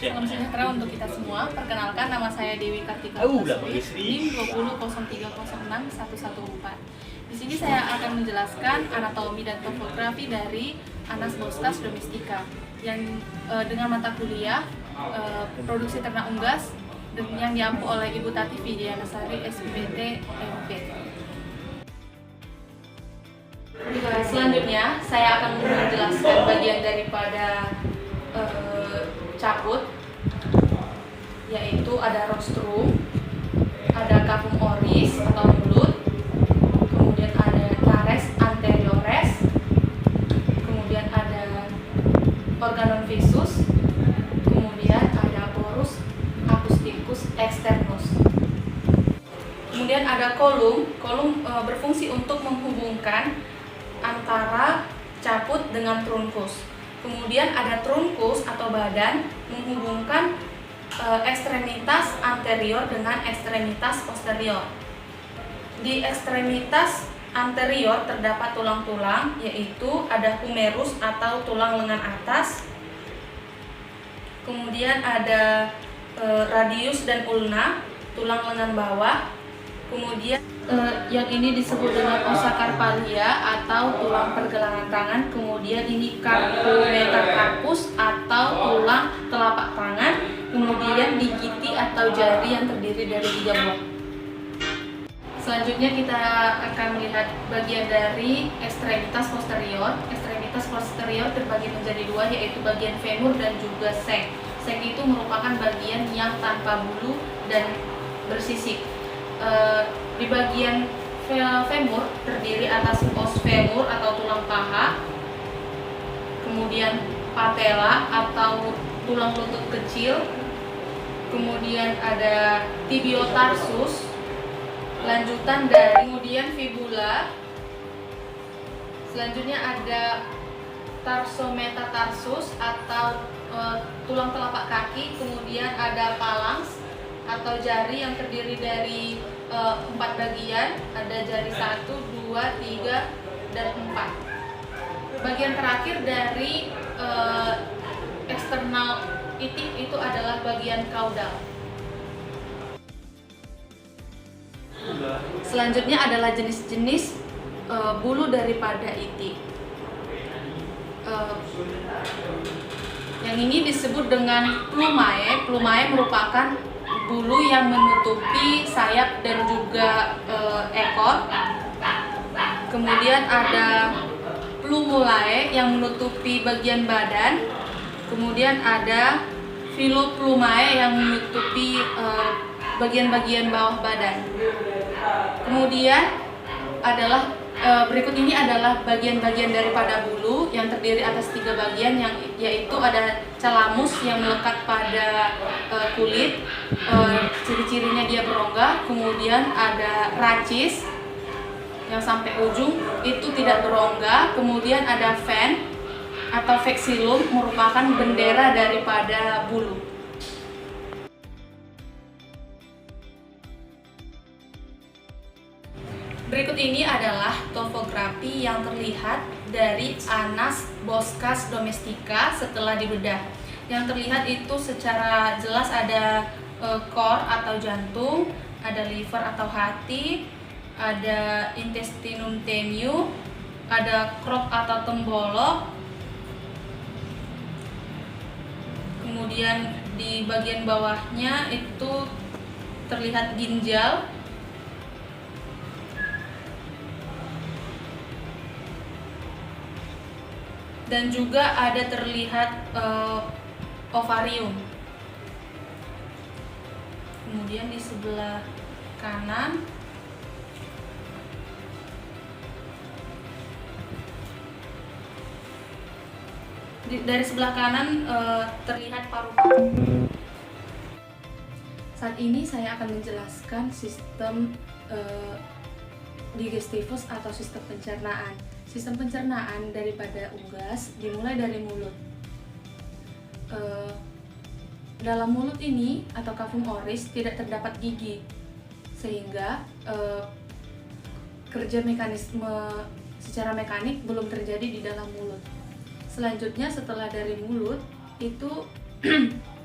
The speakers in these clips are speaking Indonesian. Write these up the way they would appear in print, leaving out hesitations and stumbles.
Salam sejahtera untuk kita semua. Perkenalkan, nama saya Dewi Kartika Putri, NIM 20030061114. Di sini saya akan menjelaskan anatomi dan topografi dari Anas Boskas Domestika yang dengan mata kuliah produksi ternak unggas yang diampu oleh Ibu Tati Widianasari SPT MP. Selanjutnya saya akan menjelaskan bagian daripada caput, yaitu ada rostrum, ada cavum oris atau mulut, kemudian ada nares anteriores, kemudian ada organon visus, kemudian ada porus acousticus externus. Kemudian ada kolum berfungsi untuk menghubungkan antara caput dengan trunkus. Kemudian ada trunkus atau badan menghubungkan ekstremitas anterior dengan ekstremitas posterior. Di ekstremitas anterior terdapat tulang-tulang, yaitu ada humerus atau tulang lengan atas. Kemudian ada radius dan ulna, tulang lengan bawah. Kemudian yang ini disebut dengan ossa carpalia atau tulang pergelangan tangan. Kemudian ini carpo metacarpus atau tulang telapak tangan. Kemudian digiti atau jari yang terdiri dari 3 buah. Selanjutnya kita akan melihat bagian dari ekstremitas posterior. Ekstremitas posterior terbagi menjadi 2, yaitu bagian femur dan juga seng. Seng itu merupakan bagian yang tanpa bulu dan bersisik. Di bagian femur terdiri atas os femur atau tulang paha, kemudian patella atau tulang lutut kecil, kemudian ada tibiotarsus, lanjutan dari kemudian fibula, selanjutnya ada tarsometatarsus atau tulang telapak kaki, kemudian ada phalanx atau jari yang terdiri dari 4 bagian, ada jari 1, 2, 3, dan 4. Bagian terakhir dari eksternal itik itu adalah bagian kaudal. Selanjutnya adalah jenis-jenis bulu daripada itik. Yang ini disebut dengan plumae. Plumae merupakan bulu yang menutupi sayap dan juga ekor. Kemudian ada plumulae yang menutupi bagian badan. Kemudian ada filoplumae yang menutupi bagian-bagian bawah badan. Kemudian adalah berikut ini adalah bagian-bagian daripada bulu yang terdiri atas 3 bagian, yaitu ada calamus yang melekat pada kulit, ciri-cirinya dia berongga. Kemudian ada racis yang sampai ujung itu tidak berongga. Kemudian ada fen atau vexillum, merupakan bendera daripada bulu. Berikut ini adalah topografi yang terlihat dari Anas Boskas Domestika setelah dibedah. Yang terlihat itu secara jelas ada core atau jantung, ada liver atau hati, ada intestinum tenue, ada crop atau tembolok. Kemudian di bagian bawahnya itu terlihat ginjal. Dan juga ada terlihat ovarium. Kemudian di sebelah kanan dari sebelah kanan terlihat paru-paru. Saat ini saya akan menjelaskan sistem digestivus atau sistem pencernaan. Sistem pencernaan daripada unggas dimulai dari mulut. Dalam mulut ini atau cavum oris tidak terdapat gigi, sehingga kerja mekanisme secara mekanik belum terjadi di dalam mulut. Selanjutnya setelah dari mulut itu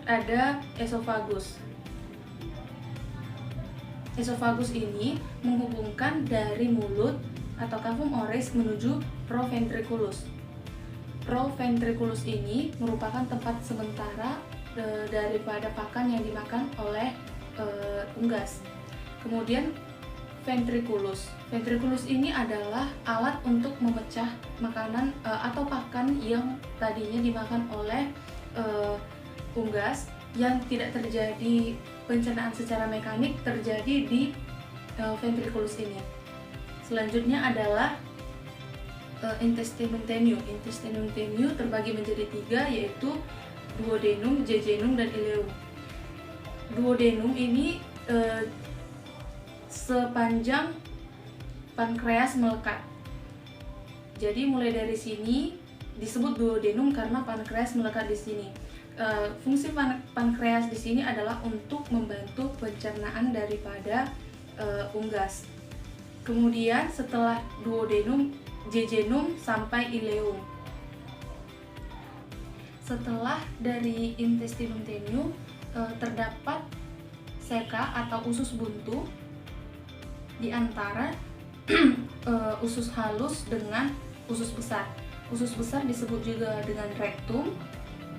ada esofagus. Esofagus ini menghubungkan dari mulut atau cavum oris menuju proventriculus. Proventriculus ini merupakan tempat sementara daripada pakan yang dimakan oleh unggas. Kemudian ventriculus. Ventriculus ini adalah alat untuk memecah makanan atau pakan yang tadinya dimakan oleh unggas yang tidak terjadi pencernaan secara mekanik terjadi di ventriculus ini. Selanjutnya adalah intestinum tenue. Intestinum tenue terbagi menjadi 3, yaitu duodenum, jejunum, dan ileum. Duodenum ini sepanjang pankreas melekat. Jadi mulai dari sini disebut duodenum karena pankreas melekat di sini. Fungsi pankreas di sini adalah untuk membantu pencernaan daripada unggas. Kemudian setelah duodenum, jejunum sampai ileum. Setelah dari intestinum tenue terdapat seka atau usus buntu di antara usus halus dengan usus besar. Usus besar disebut juga dengan rektum,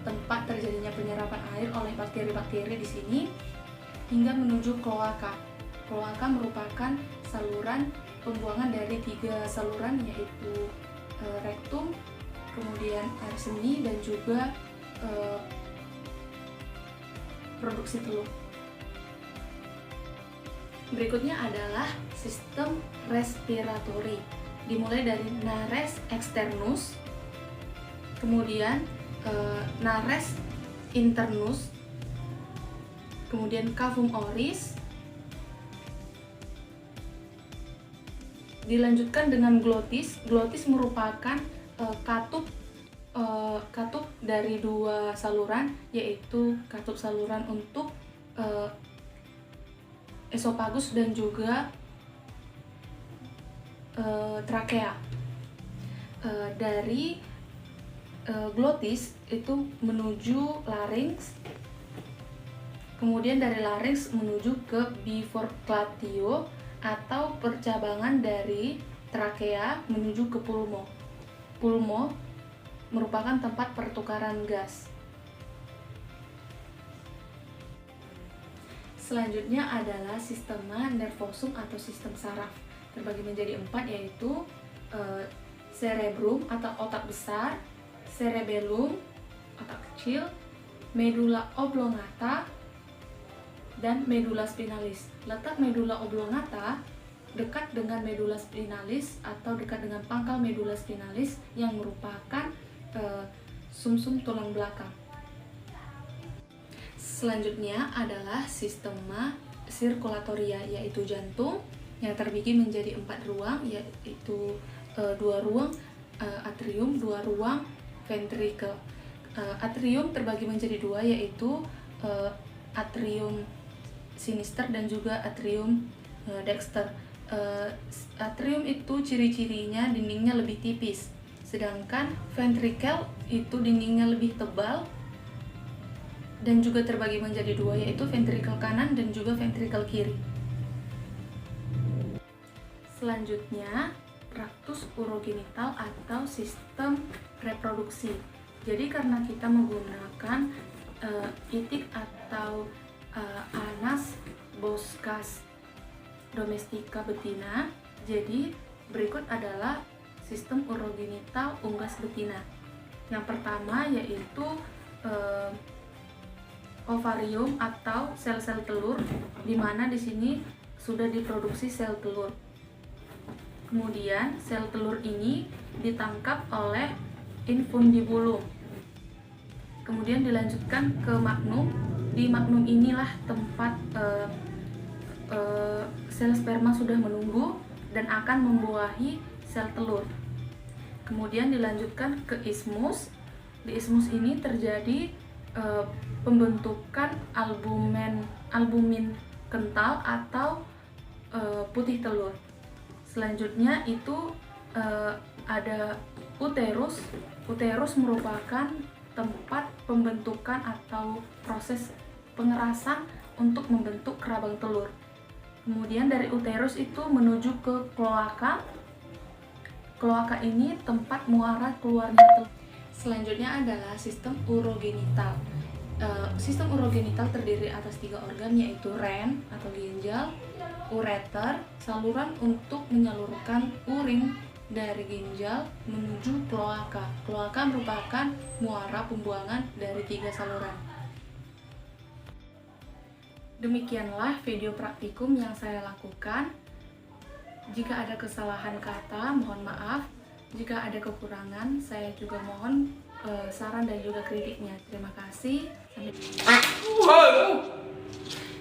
tempat terjadinya penyerapan air oleh bakteri-bakteri di sini, hingga menuju kloaka. Kloaka merupakan saluran pembuangan dari 3 saluran, yaitu rektum, kemudian air seni, dan juga produksi telur. Berikutnya adalah sistem respiratori, dimulai dari nares externus, kemudian nares internus, kemudian cavum oris, dilanjutkan dengan glotis. Glotis merupakan katup dari 2 saluran, yaitu katup saluran untuk esofagus dan juga trakea. Dari glotis itu menuju larynx, kemudian dari larynx menuju ke bifurcatio atau percabangan dari trakea menuju ke pulmo. Pulmo merupakan tempat pertukaran gas. Selanjutnya adalah sistema nervosum atau sistem saraf, terbagi menjadi 4, yaitu cerebrum atau otak besar, cerebellum otak kecil, medulla oblongata, dan medulla spinalis. Letak medulla oblongata dekat dengan medulla spinalis atau dekat dengan pangkal medulla spinalis yang merupakan sumsum tulang belakang. Selanjutnya adalah sistema sirkulatoria, yaitu jantung yang terbagi menjadi 4 ruang, yaitu 2 ruang atrium, 2 ruang ventricle. Atrium terbagi menjadi 2, yaitu atrium sinister dan juga atrium dexter. Atrium itu ciri-cirinya dindingnya lebih tipis, sedangkan ventricle itu dindingnya lebih tebal dan juga terbagi menjadi 2, yaitu ventricle kanan dan juga ventricle kiri. Selanjutnya, tractus urogenital atau sistem reproduksi. Jadi karena kita menggunakan itik atau anas boscas domestica betina, jadi berikut adalah sistem urogenital unggas betina. Yang pertama yaitu ovarium atau sel-sel telur, di mana di sini sudah diproduksi sel telur. Kemudian sel telur ini ditangkap oleh infundibulum. Kemudian dilanjutkan ke magnum. Di magnum inilah tempat sel sperma sudah menunggu dan akan membuahi sel telur. Kemudian dilanjutkan ke isthmus. Di isthmus ini terjadi pembentukan albumin kental atau putih telur. Selanjutnya itu ada uterus. Uterus merupakan tempat pembentukan atau proses pengerasan untuk membentuk kerabang telur. Kemudian dari uterus itu menuju ke kloaka. Kloaka ini tempat muara keluarnya telur. Selanjutnya adalah sistem urogenital. Sistem urogenital terdiri atas 3 organ, yaitu ren atau ginjal, ureter, saluran untuk menyalurkan urin dari ginjal menuju kloaka. Kloaka merupakan muara pembuangan dari 3 saluran. Demikianlah video praktikum yang saya lakukan. Jika ada kesalahan kata, mohon maaf. Jika ada kekurangan, saya juga mohon saran dan juga kritiknya. Terima kasih. Sampai